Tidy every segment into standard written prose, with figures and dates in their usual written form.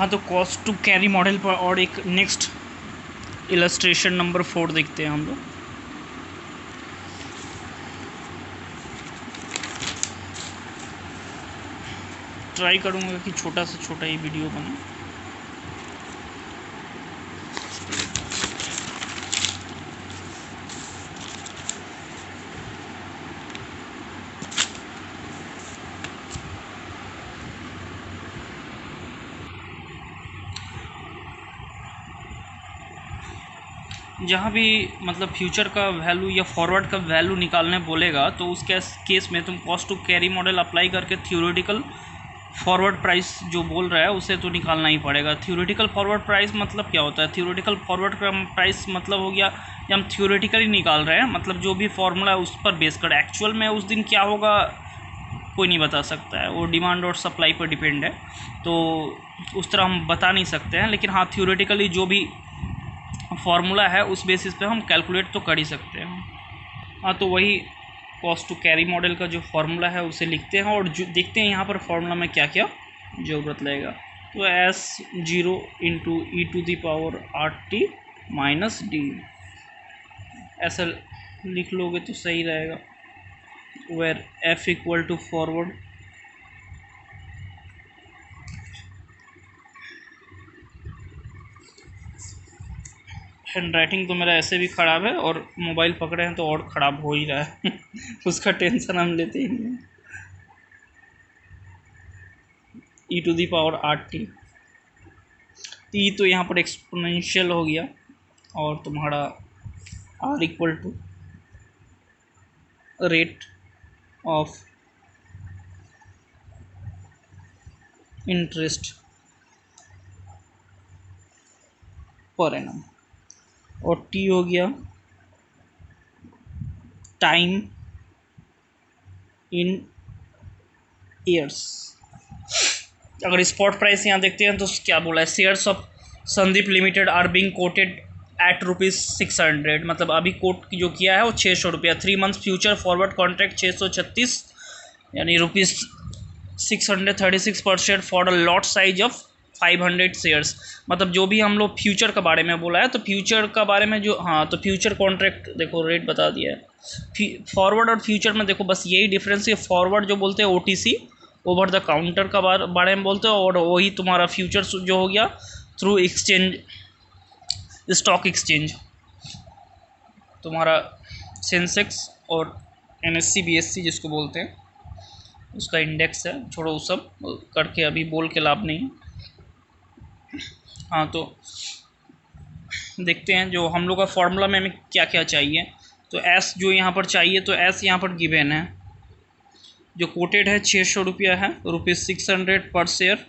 हाँ, तो cost to carry model पर और एक नेक्स्ट इलस्ट्रेशन नंबर 4 देखते हैं हम लोग। ट्राई करूँगा कि छोटा से छोटा ये वीडियो बने। जहाँ भी मतलब फ्यूचर का वैल्यू या फॉरवर्ड का वैल्यू निकालने बोलेगा तो उस केस में तुम cost to carry model apply करके थ्योरेटिकल फॉरवर्ड प्राइस जो बोल रहा है उसे तो निकालना ही पड़ेगा। थ्योरेटिकल फॉरवर्ड प्राइस मतलब क्या होता है? थ्योरेटिकल फॉरवर्ड प्राइस मतलब हो गया कि हम थ्योरेटिकली निकाल रहे हैं, मतलब जो भी फॉर्मूला है उस पर बेस कर। एक्चुअल में उस दिन क्या होगा कोई नहीं बता सकता है, वो डिमांड और सप्लाई पर डिपेंड है, तो उस तरह हम बता नहीं सकते हैं। लेकिन हाँ, थ्योरेटिकली जो भी फार्मूला है उस बेसिस पे हम कैलकुलेट तो कर ही सकते हैं। हाँ, तो वही कॉस्ट टू कैरी मॉडल का जो फार्मूला है उसे लिखते हैं और जो देखते हैं यहाँ पर फार्मूला में क्या क्या ज़रूरत लगेगा। तो S0 into e⁻RT minus D, ऐसा लिख लोगे तो सही रहेगा। Where F equal to forward handwriting तो मेरा ऐसे भी ख़राब है और मोबाइल पकड़े हैं तो और ख़राब हो ही रहा है उसका टेंशन हम लेते ही नहीं। e⁻RT, तो यहाँ पर एक्सपोनेंशियल हो गया और तुम्हारा R equal to rate of interest per annum, और T हो गया टाइम इन ईयर्स। अगर स्पॉट प्राइस यहाँ देखते हैं तो क्या बोला है? Shares of Sandeep limited are being quoted at ₹600, मतलब अभी कोट जो किया है वो 600 रुपया। 3 मंथ्स फ्यूचर फॉरवर्ड कॉन्ट्रैक्ट 636 यानी ₹636 पर share for a lot size of 500 shares. मतलब जो भी हम लोग फ्यूचर के बारे में बोला है, तो फ्यूचर का बारे में जो, हाँ, तो फ्यूचर कॉन्ट्रैक्ट देखो रेट बता दिया है। फॉरवर्ड और फ्यूचर में देखो बस यही डिफरेंस है। फॉरवर्ड जो बोलते हैं OTC ओवर द काउंटर का बारे में बोलते हो, और वही तुम्हारा फ्यूचर जो हो गया थ्रू एक्सचेंज, स्टॉक एक्सचेंज। तुम्हारा सेंसेक्स और NSE BSE जिसको बोलते हैं उसका इंडेक्स है। छोड़ो, वो सब करके अभी बोल के लाभ नहीं। हाँ, तो देखते हैं जो हम लोग का फॉर्मूला में हमें क्या क्या चाहिए। तो S जो यहाँ पर चाहिए, तो S यहाँ पर गिवन है, जो कोटेड है 600 रुपया है, ₹600 पर शेयर।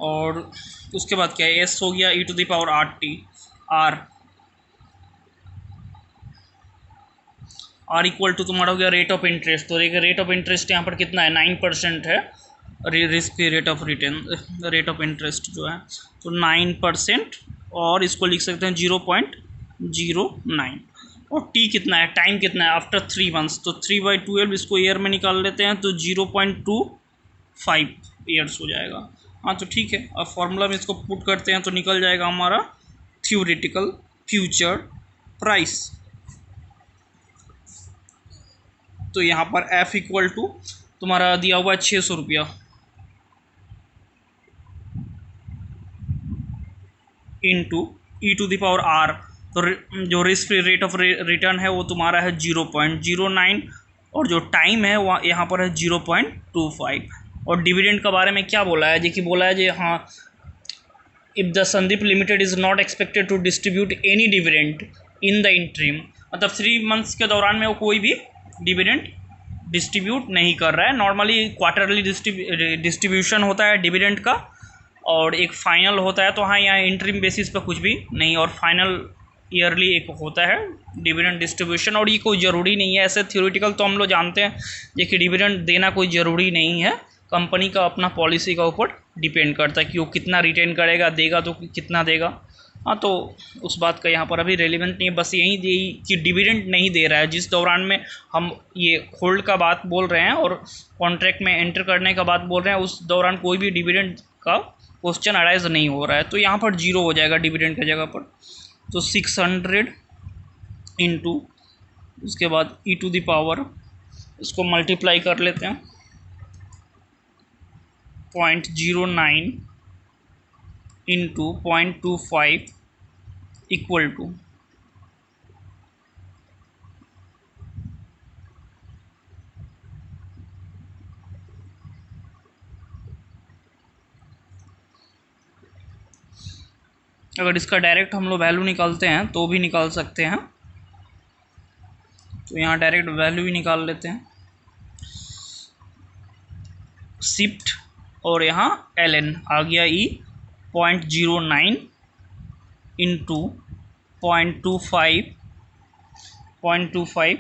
और उसके बाद क्या है? S हो गया e⁻RT, R इक्वल टू तुम्हारा हो गया रेट ऑफ इंटरेस्ट। तो रेट ऑफ इंटरेस्ट यहाँ पर कितना है? 9% है risk rate of return, rate of interest जो है, तो 9%, और इसको लिख सकते हैं 0.09। और T कितना है? टाइम कितना है? आफ्टर 3 मंथ्स, तो 3/12 इसको ईयर में निकाल लेते हैं तो 0.25 ईयर्स हो जाएगा। हाँ, तो ठीक है, अब फॉर्मूला में इसको पुट करते हैं तो निकल जाएगा हमारा थ्योरेटिकल फ्यूचर प्राइस। तो यहाँ पर F इक्वल टू तुम्हारा दिया हुआ है 600 रुपया इंटू e⁻R, तो जो risk free rate of return है वो तुम्हारा है 0.09, और जो टाइम है वहाँ यहाँ पर है 0.25। और डिविडेंड के बारे में क्या बोला है? देखिए बोला है जी, हाँ, if the Sandeep limited is not expected to distribute any dividend in the interim, मतलब 3 मंथ्स के दौरान में वो कोई भी डिविडेंड डिस्ट्रीब्यूट नहीं कर रहा है। नॉर्मली क्वार्टरली डिस्ट्रीब्यूशन होता है डिविडेंड का, और एक फाइनल होता है। तो हाँ, यहाँ इंटरिम बेसिस पे कुछ भी नहीं, और फाइनल ईयरली एक होता है डिविडेंड डिस्ट्रीब्यूशन। और ये कोई ज़रूरी नहीं है, ऐसे थ्योरेटिकल तो हम लोग जानते हैं देखिए डिविडेंड देना कोई ज़रूरी नहीं है। कंपनी का अपना पॉलिसी का ऊपर डिपेंड करता है कि वो कितना रिटेन करेगा, देगा तो कितना देगा। हाँ, तो उस बात का यहाँ पर अभी रेलिवेंट नहीं है, बस यही कि डिविडेंड नहीं दे रहा है जिस दौरान में हम ये होल्ड का बात बोल रहे हैं और कॉन्ट्रैक्ट में एंटर करने का बात बोल रहे हैं, उस दौरान कोई भी डिविडेंड का क्वेश्चन अराइज नहीं हो रहा है, तो यहाँ पर 0 हो जाएगा डिविडेंड की जगह पर। तो 600 इंटू उसके बाद e⁻, इसको मल्टीप्लाई कर लेते हैं 0.09 इंटू 0.25 इक्वल टू अगर इसका डायरेक्ट हम लोग वैल्यू निकालते हैं तो भी निकाल सकते हैं, तो यहाँ डायरेक्ट वैल्यू भी निकाल लेते हैं शिफ्ट और यहाँ ln आ गया 0.09 इंटू 0.25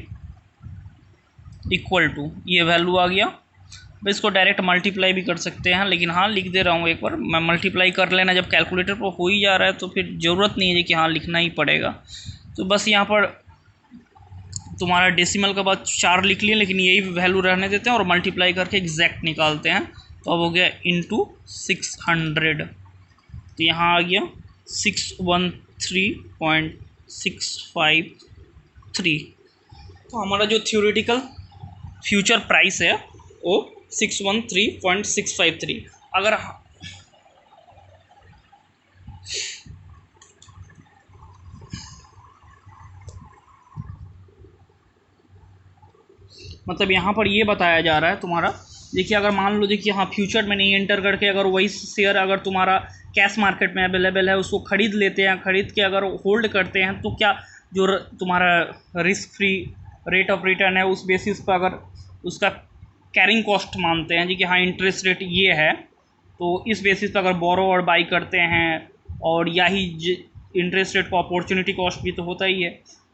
इक्वल टू ये वैल्यू आ गया। अब इसको डायरेक्ट मल्टीप्लाई भी कर सकते हैं, लेकिन हाँ लिख दे रहा हूँ एक बार, मैं मल्टीप्लाई कर लेना, जब कैलकुलेटर पर हो ही जा रहा है तो फिर ज़रूरत नहीं है कि हाँ लिखना ही पड़ेगा। तो बस यहाँ पर तुम्हारा डेसिमल के बाद 4 लिख लिए, लेकिन यही वैल्यू रहने देते हैं और मल्टीप्लाई करके एग्जैक्ट निकालते हैं, तो अब हो गया इंटू 600, तो यहाँ आ गया 613.653। तो हमारा जो थ्योरेटिकल फ्यूचर प्राइस है वो 613.653। अगर मतलब यहाँ पर ये बताया जा रहा है तुम्हारा, देखिए अगर मान लो देखिए हाँ फ्यूचर में नहीं एंटर करके अगर वही शेयर अगर तुम्हारा कैश मार्केट में अवेलेबल है उसको ख़रीद लेते हैं, ख़रीद के अगर होल्ड करते हैं, तो क्या जो तुम्हारा risk free rate of return है उस बेसिस पर अगर उसका कैरिंग कॉस्ट मानते हैं जी कि हाँ इंटरेस्ट रेट ये है, तो इस बेसिस पर अगर बोरो और बाई करते हैं, और या ही इंटरेस्ट रेट को अपॉर्चुनिटी कॉस्ट भी तो होता ही है,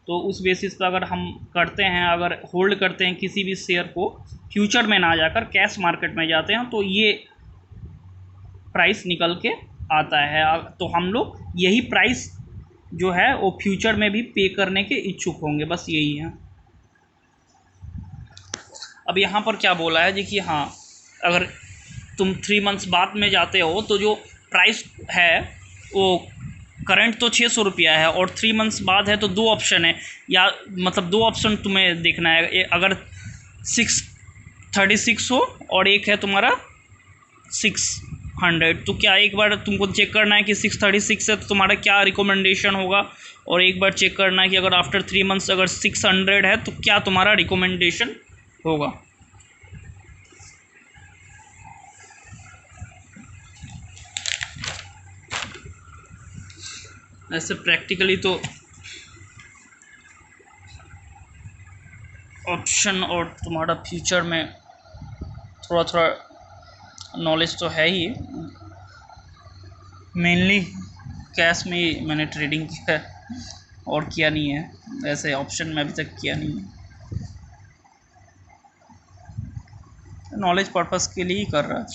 तो उस बेसिस पर अगर हम करते हैं, अगर होल्ड करते हैं किसी भी शेयर को फ्यूचर में ना जाकर कैश मार्केट में जाते हैं, तो ये प्राइस निकल के आता है। तो हम लोग यही प्राइस जो है वो फ्यूचर में भी पे करने के इच्छुक होंगे, बस यही है। अब यहाँ पर क्या बोला है जी कि हाँ अगर तुम 3 मंथ्स बाद में जाते हो तो जो प्राइस है वो करंट तो 600 रुपया है, और 3 मंथ्स बाद है तो 2 ऑप्शन है, या मतलब 2 ऑप्शन तुम्हें देखना है, अगर 636 हो और एक है तुम्हारा 600, तो क्या एक बार तुमको चेक करना है कि 636 है तो तुम्हारा क्या रिकमेंडेशन होगा, और एक बार चेक करना है कि अगर आफ्टर 3 मंथ्स अगर 600 है तो क्या तुम्हारा रिकमेंडेशन होगा। ऐसे प्रैक्टिकली तो ऑप्शन और तुम्हारा फ्यूचर में थोड़ा थोड़ा नॉलेज तो है ही, मेनली कैश में ही मैंने ट्रेडिंग किया है और किया नहीं है, ऐसे ऑप्शन में अभी तक किया नहीं है, नॉलेज पर्पस के लिए ही कर रहा है।